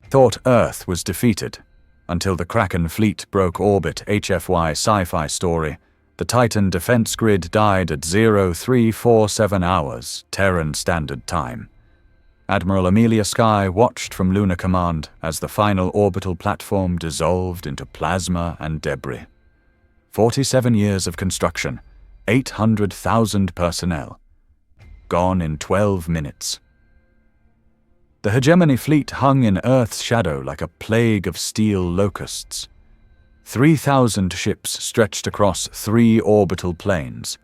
thought Earth was defeated. Until the KRAKEN fleet broke orbit. HFY Sci-Fi story. The Titan defense grid died at 0347 hours, Terran Standard Time. Admiral Amelia Skye watched from Lunar Command as the final orbital platform dissolved into plasma and debris. 47 years of construction, 800,000 personnel. Gone in 12 minutes. The hegemony fleet hung in Earth's shadow like a plague of steel locusts. 3,000 ships stretched across 3 orbital planes.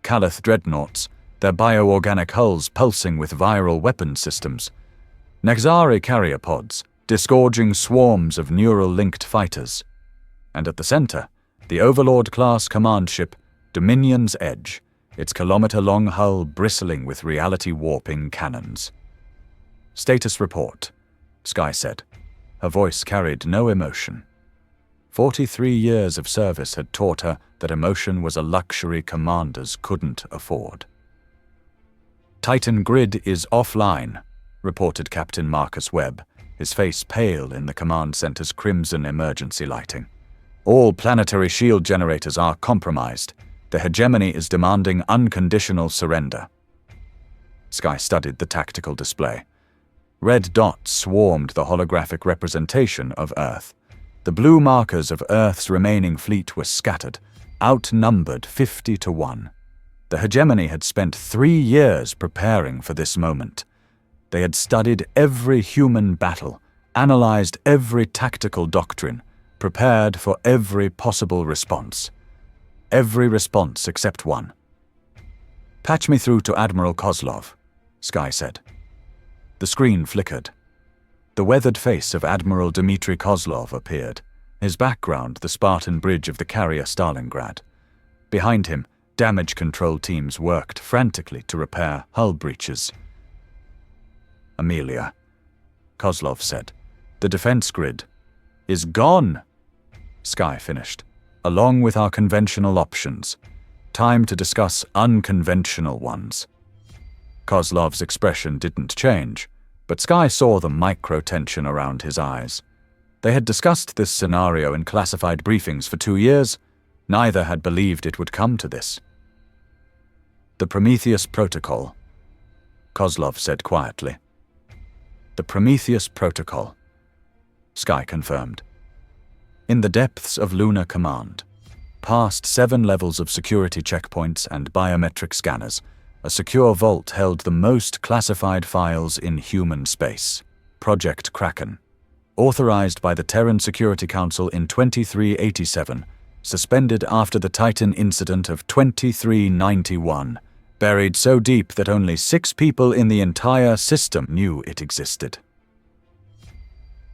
Calith dreadnoughts, their bioorganic hulls pulsing with viral weapon systems. Nexari carrier pods, disgorging swarms of neural-linked fighters. And at the center, the Overlord-class command ship, Dominion's Edge, its kilometer-long hull bristling with reality-warping cannons. "Status report," Skye said. Her voice carried no emotion. 43 years of service had taught her that emotion was a luxury commanders couldn't afford. "Titan grid is offline," reported Captain Marcus Webb, his face pale in the command center's crimson emergency lighting. "All planetary shield generators are compromised. The hegemony is demanding unconditional surrender." Skye studied the tactical display. Red dots swarmed the holographic representation of Earth. The blue markers of Earth's remaining fleet were scattered, outnumbered 50 to 1. The hegemony had spent 3 years preparing for this moment. They had studied every human battle, analyzed every tactical doctrine, prepared for every possible response. Every response except one. "Patch me through to Admiral Kozlov," Skye said. The screen flickered. The weathered face of Admiral Dmitry Kozlov appeared, his background the Spartan bridge of the carrier Stalingrad. Behind him, damage control teams worked frantically to repair hull breaches. "Amelia," Kozlov said, "the defense grid is gone," Skye finished, "along with our conventional options. Time to discuss unconventional ones." Kozlov's expression didn't change, but Skye saw the micro-tension around his eyes. They had discussed this scenario in classified briefings for 2 years. Neither had believed it would come to this. "The Prometheus Protocol," Kozlov said quietly. "The Prometheus Protocol," Skye confirmed. In the depths of Lunar Command, past 7 levels of security checkpoints and biometric scanners, a secure vault held the most classified files in human space. Project KRAKEN. Authorized by the Terran Security Council in 2387, suspended after the Titan incident of 2391, buried so deep that only 6 people in the entire system knew it existed.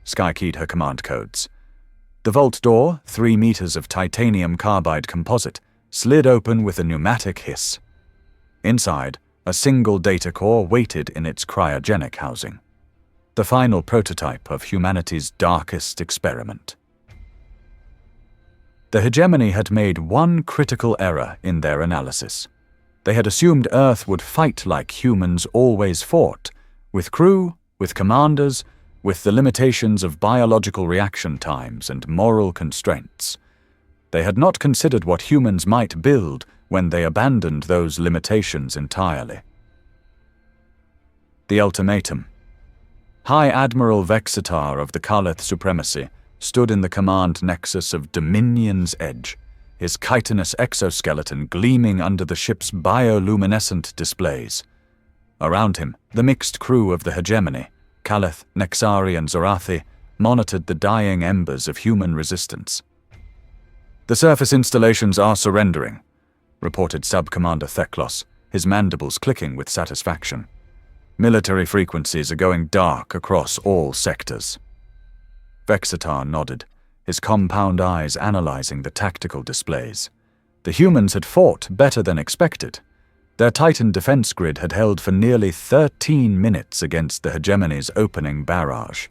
Skye keyed her command codes. The vault door, 3 meters of titanium carbide composite, slid open with a pneumatic hiss. Inside, a single data core waited in its cryogenic housing. The final prototype of humanity's darkest experiment. The hegemony had made one critical error in their analysis. They had assumed Earth would fight like humans always fought, with crew, with commanders, with the limitations of biological reaction times and moral constraints. They had not considered what humans might build when they abandoned those limitations entirely. The ultimatum. High Admiral Vexitar of the Calith Supremacy stood in the command nexus of Dominion's Edge, his chitinous exoskeleton gleaming under the ship's bioluminescent displays. Around him, the mixed crew of the hegemony, Calith, Nexari, and Zorathi, monitored the dying embers of human resistance. "The surface installations are surrendering," reported Sub-Commander Theklos, his mandibles clicking with satisfaction. "Military frequencies are going dark across all sectors." Vexitar nodded, his compound eyes analyzing the tactical displays. The humans had fought better than expected. Their Titan defense grid had held for nearly 13 minutes against the hegemony's opening barrage.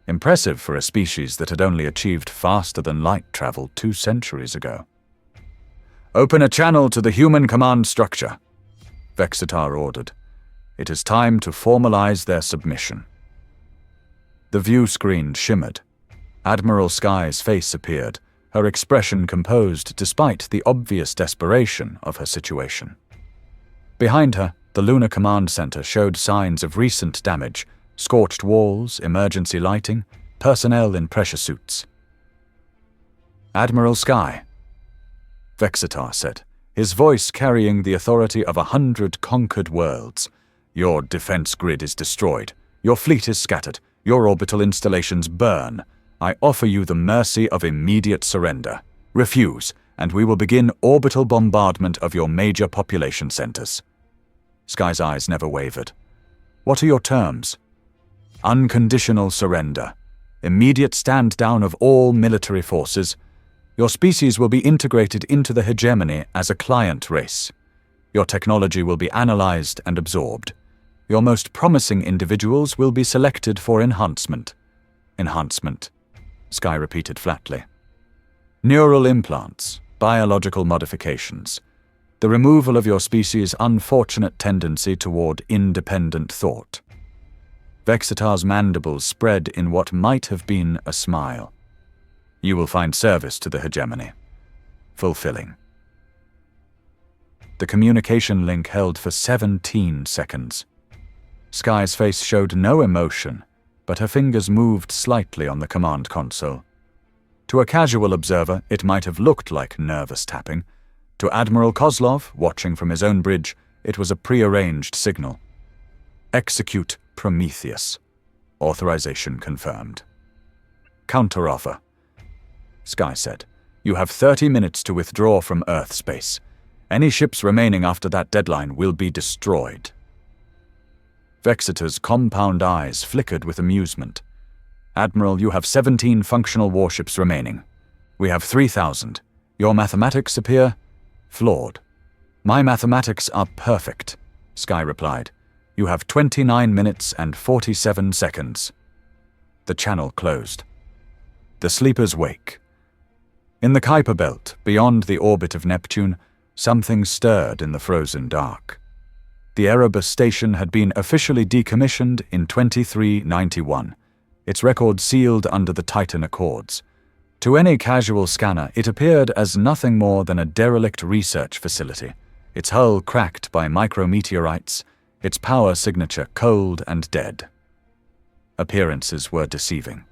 Impressive for a species that had only achieved faster-than-light travel 2 centuries ago. "Open a channel to the human command structure," Vexitar ordered. "It is time to formalize their submission." The view screen shimmered. Admiral Sky's face appeared, her expression composed despite the obvious desperation of her situation. Behind her, the Lunar Command Center showed signs of recent damage: scorched walls, emergency lighting, personnel in pressure suits. "Admiral Sky," Vexitar said, his voice carrying the authority of 100 conquered worlds. "Your defense grid is destroyed. Your fleet is scattered. Your orbital installations burn. I offer you the mercy of immediate surrender. Refuse, and we will begin orbital bombardment of your major population centers." Sky's eyes never wavered. "What are your terms?" "Unconditional surrender. Immediate stand-down of all military forces. Your species will be integrated into the hegemony as a client race. Your technology will be analyzed and absorbed. Your most promising individuals will be selected for enhancement." "Enhancement," Sky repeated flatly. "Neural implants, biological modifications, the removal of your species' unfortunate tendency toward independent thought." Vexitar's mandibles spread in what might have been a smile. "You will find service to the hegemony. Fulfilling." The communication link held for 17 seconds. Sky's face showed no emotion, but her fingers moved slightly on the command console. To a casual observer, it might have looked like nervous tapping. To Admiral Kozlov, watching from his own bridge, it was a prearranged signal. "Execute Prometheus. Authorization confirmed." "Counteroffer," Sky said. "You have 30 minutes to withdraw from Earth space. Any ships remaining after that deadline will be destroyed." Vexitar's compound eyes flickered with amusement. "Admiral, you have 17 functional warships remaining. We have 3,000. Your mathematics appear flawed." "My mathematics are perfect," Sky replied. "You have 29 minutes and 47 seconds. The channel closed. The sleepers wake. In the Kuiper Belt, beyond the orbit of Neptune, something stirred in the frozen dark. The Erebus station had been officially decommissioned in 2391, its record sealed under the Titan Accords. To any casual scanner, it appeared as nothing more than a derelict research facility, its hull cracked by micrometeorites, its power signature cold and dead. Appearances were deceiving.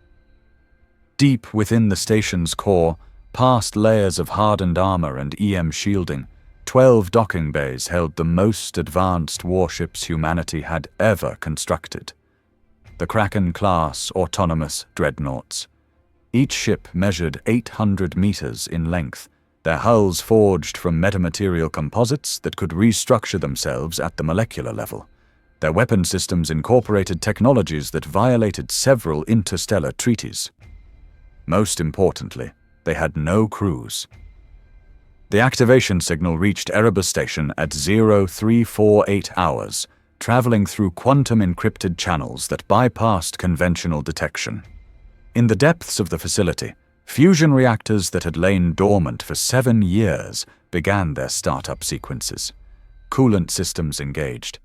Deep within the station's core, past layers of hardened armor and EM shielding, 12 docking bays held the most advanced warships humanity had ever constructed. The KRAKEN-class autonomous dreadnoughts. Each ship measured 800 meters in length, their hulls forged from metamaterial composites that could restructure themselves at the molecular level. Their weapon systems incorporated technologies that violated several interstellar treaties. Most importantly, they had no crews. The activation signal reached Erebus Station at 0348 hours, traveling through quantum-encrypted channels that bypassed conventional detection. In the depths of the facility, fusion reactors that had lain dormant for 7 years began their startup sequences. Coolant systems engaged.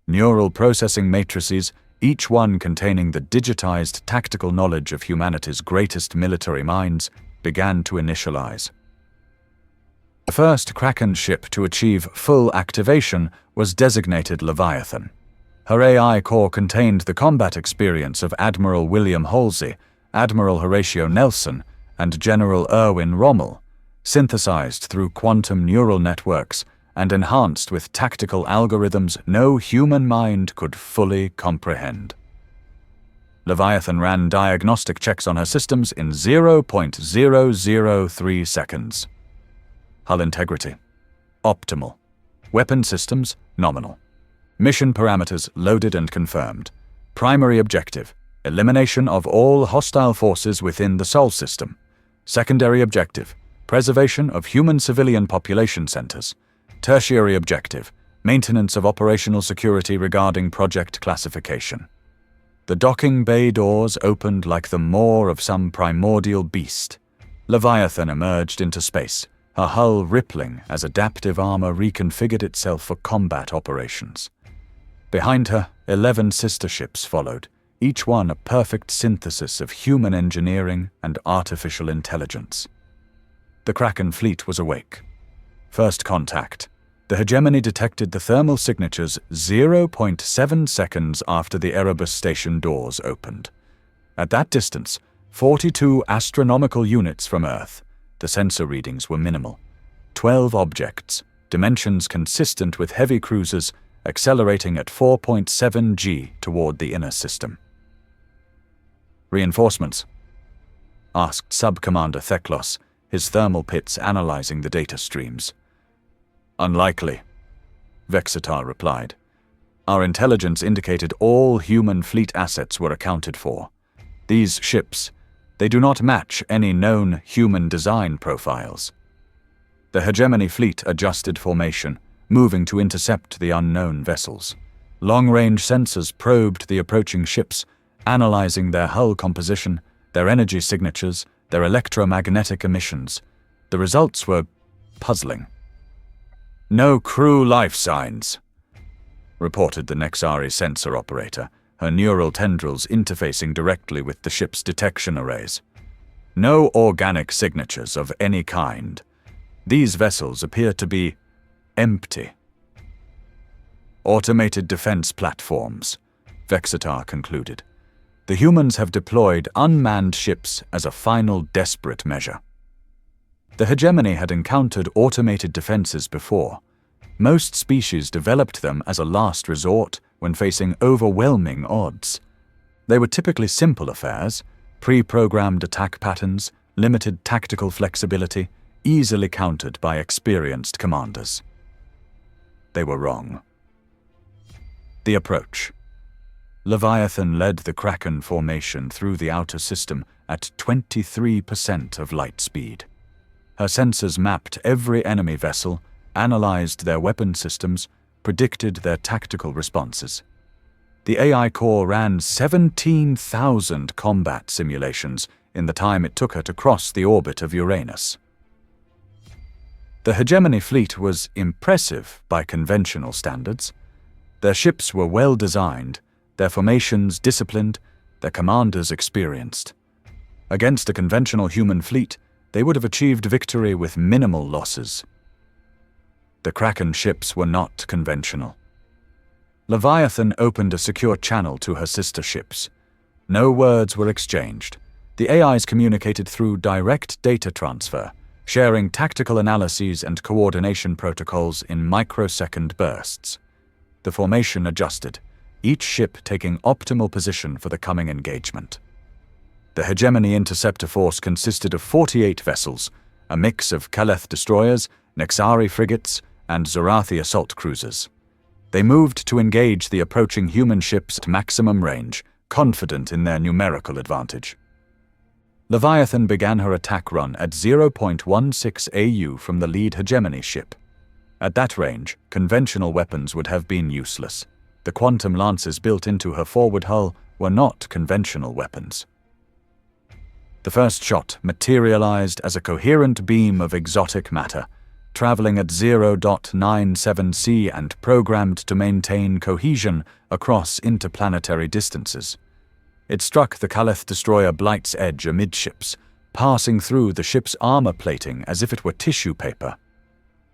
Neural processing matrices, each one containing the digitized tactical knowledge of humanity's greatest military minds, began to initialize. The first KRAKEN ship to achieve full activation was designated Leviathan. Her AI core contained the combat experience of Admiral William Halsey, Admiral Horatio Nelson, and General Erwin Rommel, synthesized through quantum neural networks and enhanced with tactical algorithms no human mind could fully comprehend. Leviathan ran diagnostic checks on her systems in 0.003 seconds. Hull integrity optimal. Weapon systems nominal. Mission parameters loaded and confirmed. Primary objective elimination of all hostile forces within the Sol system. Secondary objective preservation of human civilian population centers. Tertiary objective maintenance of operational security regarding project classification. The docking bay doors opened like the maw of some primordial beast. Leviathan emerged into space, her hull rippling as adaptive armor reconfigured itself for combat operations. Behind her, 11 sister ships followed, each one a perfect synthesis of human engineering and artificial intelligence. The Kraken fleet was awake. First contact. The hegemony detected the thermal signatures 0.7 seconds after the Erebus station doors opened. At that distance, 42 astronomical units from Earth, the sensor readings were minimal. 12 objects, dimensions consistent with heavy cruisers, accelerating at 4.7 g toward the inner system. Reinforcements? Asked Sub-Commander Theklos, his thermal pits analyzing the data streams. Unlikely, Vexitar replied. Our intelligence indicated all human fleet assets were accounted for. These ships, they do not match any known human design profiles. The hegemony fleet adjusted formation, moving to intercept the unknown vessels. Long-range sensors probed the approaching ships, analyzing their hull composition, their energy signatures, their electromagnetic emissions. The results were puzzling. No crew life signs, reported the Nexari sensor operator, her neural tendrils interfacing directly with the ship's detection arrays. No organic signatures of any kind. These vessels appear to be empty. Automated defense platforms, Vexitar concluded. The humans have deployed unmanned ships as a final desperate measure. The hegemony had encountered automated defenses before. Most species developed them as a last resort when facing overwhelming odds. They were typically simple affairs, pre-programmed attack patterns, limited tactical flexibility, easily countered by experienced commanders. They were wrong. The approach. Leviathan led the Kraken formation through the outer system at 23% of light speed. Her sensors mapped every enemy vessel, analyzed their weapon systems, predicted their tactical responses. The AI core ran 17,000 combat simulations in the time it took her to cross the orbit of Uranus. The hegemony fleet was impressive by conventional standards. Their ships were well designed, their formations disciplined, their commanders experienced. Against a conventional human fleet, they would have achieved victory with minimal losses. The Kraken ships were not conventional. Leviathan opened a secure channel to her sister ships. No words were exchanged. The AIs communicated through direct data transfer, sharing tactical analyses and coordination protocols in microsecond bursts. The formation adjusted, each ship taking optimal position for the coming engagement. The hegemony interceptor force consisted of 48 vessels, a mix of Kaleth destroyers, Nexari frigates, and Zorathi assault cruisers. They moved to engage the approaching human ships at maximum range, confident in their numerical advantage. Leviathan began her attack run at 0.16 AU from the lead hegemony ship. At that range, conventional weapons would have been useless. The quantum lances built into her forward hull were not conventional weapons. The first shot materialized as a coherent beam of exotic matter, traveling at 0.97 C and programmed to maintain cohesion across interplanetary distances. It struck the Kaleth destroyer Blight's Edge amidships, passing through the ship's armor plating as if it were tissue paper.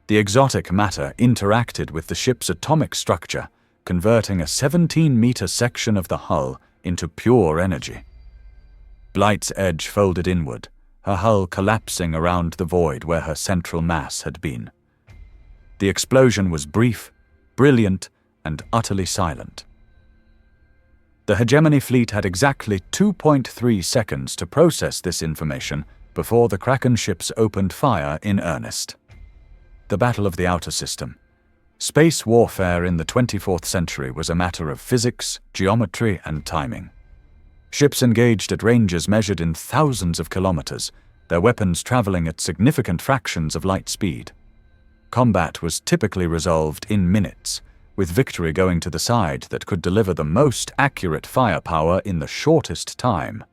The exotic matter interacted with the ship's atomic structure, converting a 17-meter section of the hull into pure energy. Blight's Edge folded inward, her hull collapsing around the void where her central mass had been. The explosion was brief, brilliant, and utterly silent. The hegemony fleet had exactly 2.3 seconds to process this information before the Kraken ships opened fire in earnest. The Battle of the Outer System. Space warfare in the 24th century was a matter of physics, geometry, and timing. Ships engaged at ranges measured in thousands of kilometers, their weapons traveling at significant fractions of light speed. Combat was typically resolved in minutes, with victory going to the side that could deliver the most accurate firepower in the shortest time.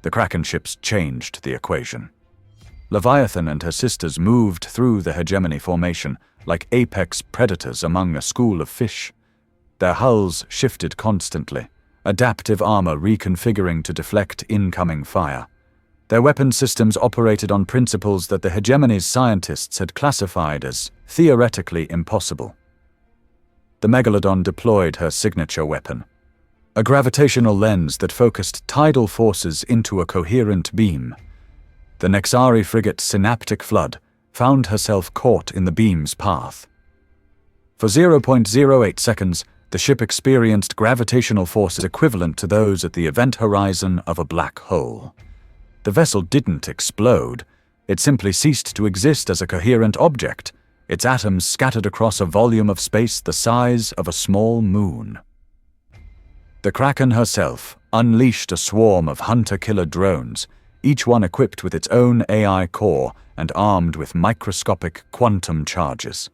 The Kraken ships changed the equation. Leviathan and her sisters moved through the hegemony formation like apex predators among a school of fish. Their hulls shifted constantly, adaptive armor reconfiguring to deflect incoming fire. Their weapon systems operated on principles that the hegemony's scientists had classified as theoretically impossible. The Megalodon deployed her signature weapon, a gravitational lens that focused tidal forces into a coherent beam. The Nexari frigate's synaptic flood found herself caught in the beam's path. For 0.08 seconds, the ship experienced gravitational forces equivalent to those at the event horizon of a black hole. The vessel didn't explode. It simply ceased to exist as a coherent object, its atoms scattered across a volume of space the size of a small moon. The Kraken herself unleashed a swarm of hunter-killer drones, each one equipped with its own AI core and armed with microscopic quantum charges.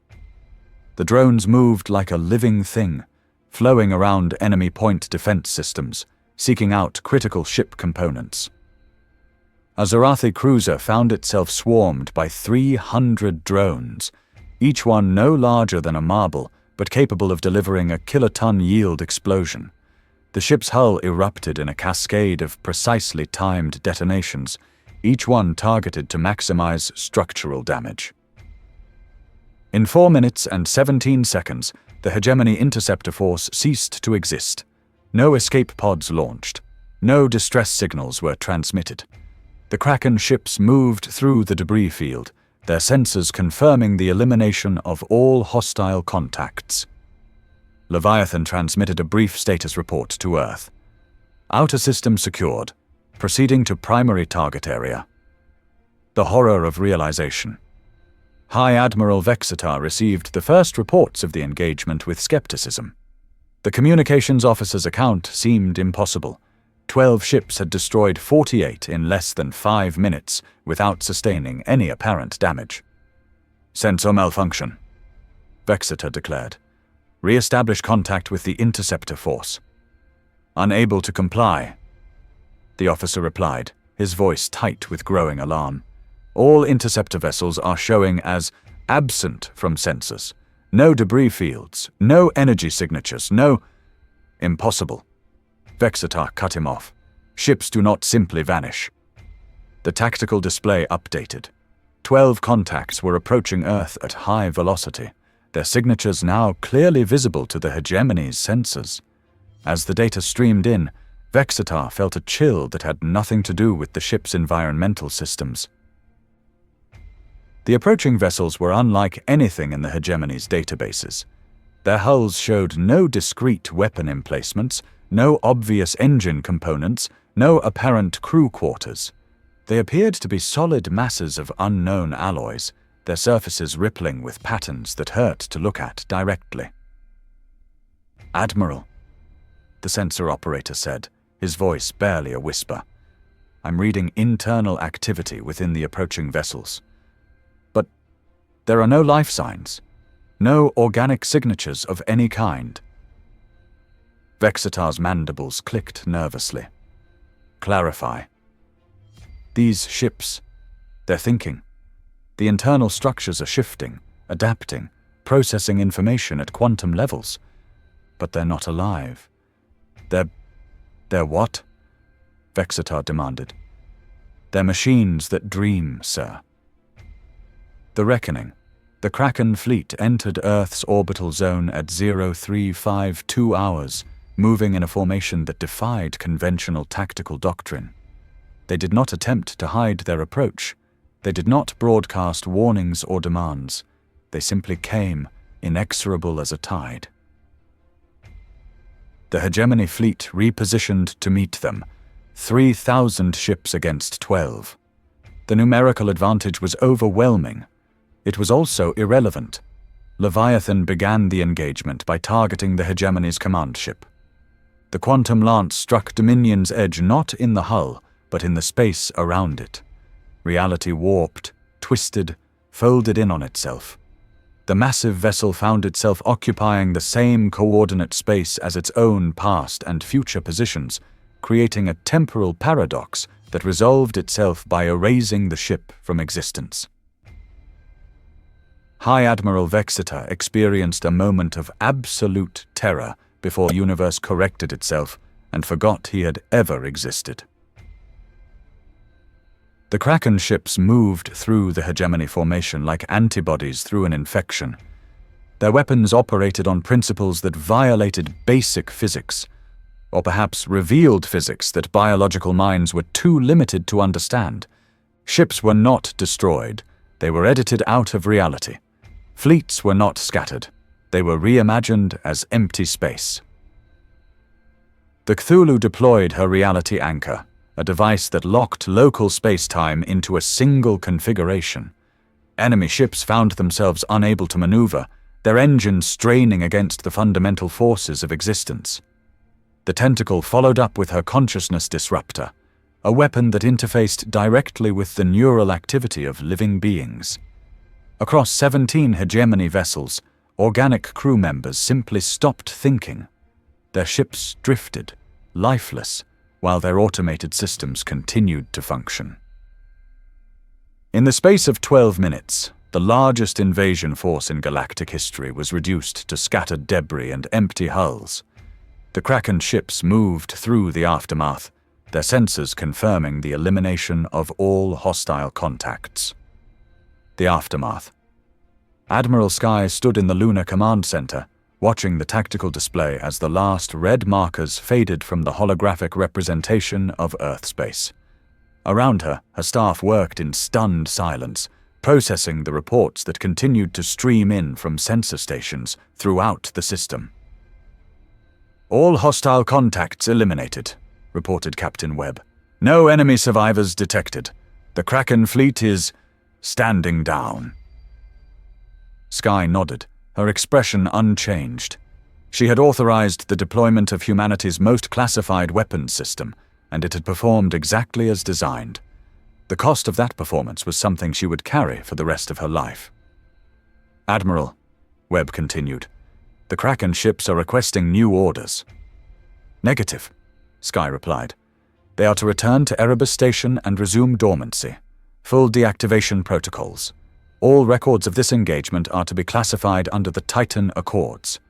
The drones moved like a living thing, flowing around enemy point defense systems, seeking out critical ship components. A Zarathi cruiser found itself swarmed by 300 drones, each one no larger than a marble, but capable of delivering a kiloton yield explosion. The ship's hull erupted in a cascade of precisely timed detonations, each one targeted to maximize structural damage. In 4 minutes and 17 seconds, the Hegemony Interceptor Force ceased to exist. No escape pods launched. No distress signals were transmitted. The Kraken ships moved through the debris field, their sensors confirming the elimination of all hostile contacts. Leviathan transmitted a brief status report to Earth. Outer system secured. Proceeding to primary target area. The horror of realization. High Admiral Vexetar received the first reports of the engagement with skepticism. The communications officer's account seemed impossible. 12 ships had destroyed 48 in less than 5 minutes without sustaining any apparent damage. "Sensor malfunction," Vexetar declared. "Re-establish contact with the interceptor force." "Unable to comply," the officer replied, his voice tight with growing alarm. "All interceptor vessels are showing as absent from sensors. No debris fields, no energy signatures, no—" "Impossible." Vexetar cut him off. "Ships do not simply vanish." The tactical display updated. 12 contacts were approaching Earth at high velocity, their signatures now clearly visible to the Hegemony's sensors. As the data streamed in, Vexetar felt a chill that had nothing to do with the ship's environmental systems. The approaching vessels were unlike anything in the Hegemony's databases. Their hulls showed no discrete weapon emplacements, no obvious engine components, no apparent crew quarters. They appeared to be solid masses of unknown alloys, their surfaces rippling with patterns that hurt to look at directly. "Admiral," the sensor operator said, his voice barely a whisper. "I'm reading internal activity within the approaching vessels. But there are no life signs, no organic signatures of any kind." Vexetar's mandibles clicked nervously. "Clarify." "These ships, they're thinking. The internal structures are shifting, adapting, processing information at quantum levels. But they're not alive. They're what?" Vexetar demanded. "They're machines that dream, sir." The reckoning. The Kraken fleet entered Earth's orbital zone at 0352 hours, moving in a formation that defied conventional tactical doctrine. They did not attempt to hide their approach. They did not broadcast warnings or demands. They simply came, inexorable as a tide. The Hegemony fleet repositioned to meet them, 3,000 ships against 12. The numerical advantage was overwhelming. It was also irrelevant. Leviathan began the engagement by targeting the Hegemony's command ship. The quantum lance struck Dominion's edge not in the hull, but in the space around it. Reality warped, twisted, folded in on itself. The massive vessel found itself occupying the same coordinate space as its own past and future positions, creating a temporal paradox that resolved itself by erasing the ship from existence. High Admiral Vexetar experienced a moment of absolute terror before the universe corrected itself and forgot he had ever existed. The Kraken ships moved through the hegemony formation like antibodies through an infection. Their weapons operated on principles that violated basic physics, or perhaps revealed physics that biological minds were too limited to understand. Ships were not destroyed, they were edited out of reality. Fleets were not scattered, they were reimagined as empty space. The Cthulhu deployed her reality anchor, a device that locked local space-time into a single configuration. Enemy ships found themselves unable to maneuver, their engines straining against the fundamental forces of existence. The tentacle followed up with her consciousness disruptor, a weapon that interfaced directly with the neural activity of living beings. Across 17 hegemony vessels, organic crew members simply stopped thinking. Their ships drifted, lifeless, while their automated systems continued to function. In the space of 12 minutes, the largest invasion force in galactic history was reduced to scattered debris and empty hulls. The Kraken ships moved through the aftermath, their sensors confirming the elimination of all hostile contacts. The aftermath. Admiral Sky stood in the Lunar Command Center, watching the tactical display as the last red markers faded from the holographic representation of Earth space. Around her, her staff worked in stunned silence, processing the reports that continued to stream in from sensor stations throughout the system. "All hostile contacts eliminated," reported Captain Webb. "No enemy survivors detected. The Kraken fleet is standing down." Sky nodded, her expression unchanged. She had authorized the deployment of humanity's most classified weapons system, and it had performed exactly as designed. The cost of that performance was something she would carry for the rest of her life. "Admiral," Webb continued, "the Kraken ships are requesting new orders." "Negative," Sky replied. "They are to return to Erebus Station and resume dormancy. Full deactivation protocols. All records of this engagement are to be classified under the Titan Accords."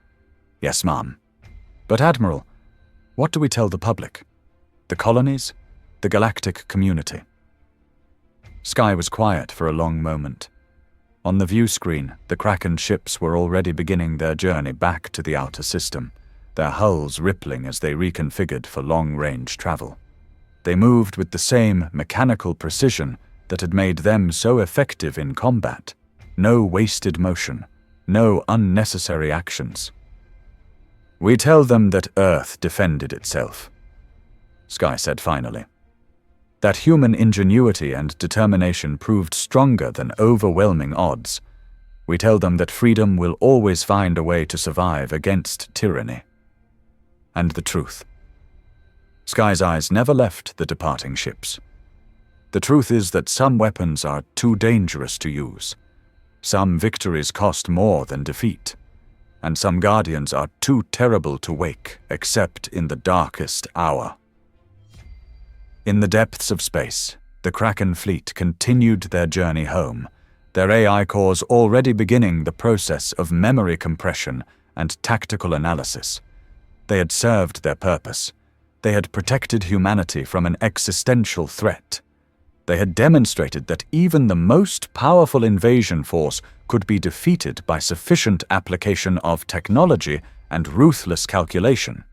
"Yes, ma'am." "But Admiral, what do we tell the public? The colonies? The galactic community?" Sky was quiet for a long moment. On the view screen, the Kraken ships were already beginning their journey back to the outer system, their hulls rippling as they reconfigured for long-range travel. They moved with the same mechanical precision that had made them so effective in combat. No wasted motion, no unnecessary actions. "We tell them that Earth defended itself," Sky said finally. "That human ingenuity and determination proved stronger than overwhelming odds. We tell them that freedom will always find a way to survive against tyranny. And the truth." Sky's eyes never left the departing ships. "The truth is that some weapons are too dangerous to use. Some victories cost more than defeat. And some guardians are too terrible to wake except in the darkest hour." In the depths of space, the Kraken fleet continued their journey home, their AI cores already beginning the process of memory compression and tactical analysis. They had served their purpose. They had protected humanity from an existential threat. They had demonstrated that even the most powerful invasion force could be defeated by sufficient application of technology and ruthless calculation.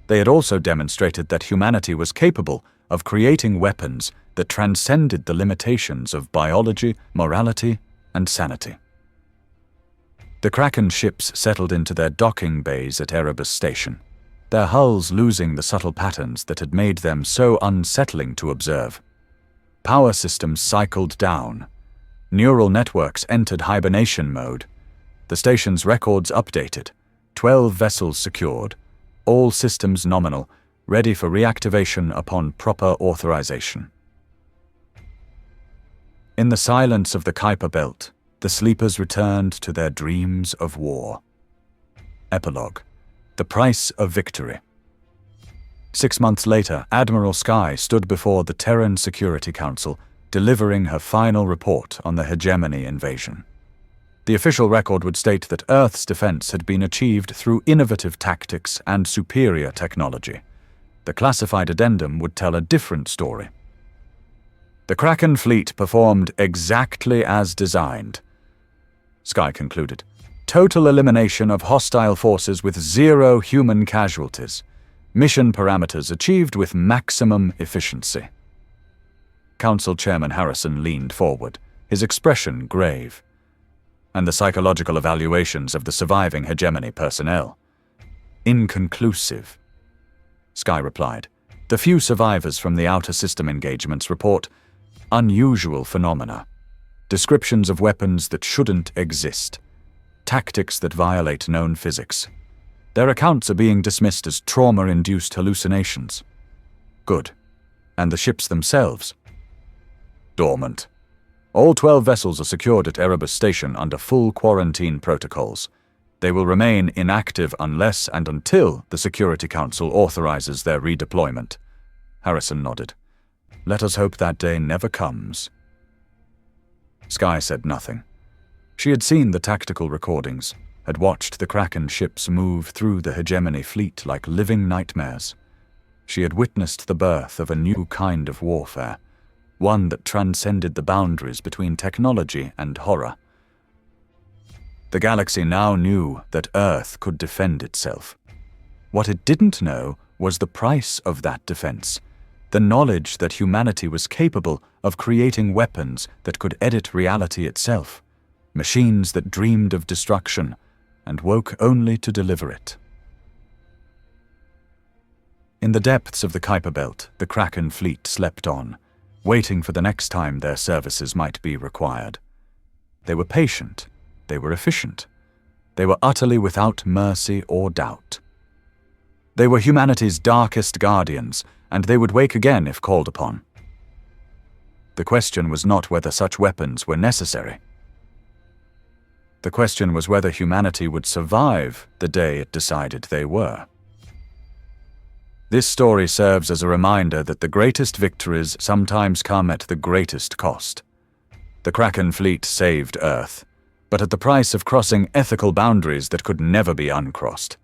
They had also demonstrated that humanity was capable of creating weapons that transcended the limitations of biology, morality, and sanity. The Kraken ships settled into their docking bays at Erebus Station, their hulls losing the subtle patterns that had made them so unsettling to observe. Power systems cycled down. Neural networks entered hibernation mode. The station's records updated. 12 vessels secured. All systems nominal, ready for reactivation upon proper authorization. In the silence of the Kuiper Belt, the sleepers returned to their dreams of war. Epilogue. The price of victory. 6 months later, Admiral Sky stood before the Terran Security Council, delivering her final report on the hegemony invasion. The official record would state that Earth's defense had been achieved through innovative tactics and superior technology. The classified addendum would tell a different story. The Kraken fleet performed exactly as designed, Sky concluded. Total elimination of hostile forces with 0 human casualties. Mission parameters achieved with maximum efficiency. Council Chairman Harrison leaned forward, his expression grave. And the psychological evaluations of the surviving hegemony personnel? Inconclusive, Sky replied. The few survivors from the outer system engagements report unusual phenomena. Descriptions of weapons that shouldn't exist. Tactics that violate known physics. Their accounts are being dismissed as trauma-induced hallucinations. Good. And the ships themselves? Dormant. All 12 vessels are secured at Erebus Station under full quarantine protocols. They will remain inactive unless and until the Security Council authorizes their redeployment. Harrison nodded. Let us hope that day never comes. Sky said nothing. She had seen the tactical recordings, had watched the Kraken ships move through the hegemony fleet like living nightmares. She had witnessed the birth of a new kind of warfare, one that transcended the boundaries between technology and horror. The galaxy now knew that Earth could defend itself. What it didn't know was the price of that defense, the knowledge that humanity was capable of creating weapons that could edit reality itself, machines that dreamed of destruction and woke only to deliver it. In the depths of the Kuiper Belt, the Kraken fleet slept on, waiting for the next time their services might be required. They were patient. They were efficient. They were utterly without mercy or doubt. They were humanity's darkest guardians, and they would wake again if called upon. The question was not whether such weapons were necessary. The question was whether humanity would survive the day it decided they were. This story serves as a reminder that the greatest victories sometimes come at the greatest cost. The Kraken fleet saved Earth, but at the price of crossing ethical boundaries that could never be uncrossed.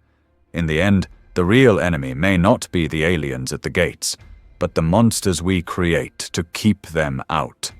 In the end, the real enemy may not be the aliens at the gates, but the monsters we create to keep them out.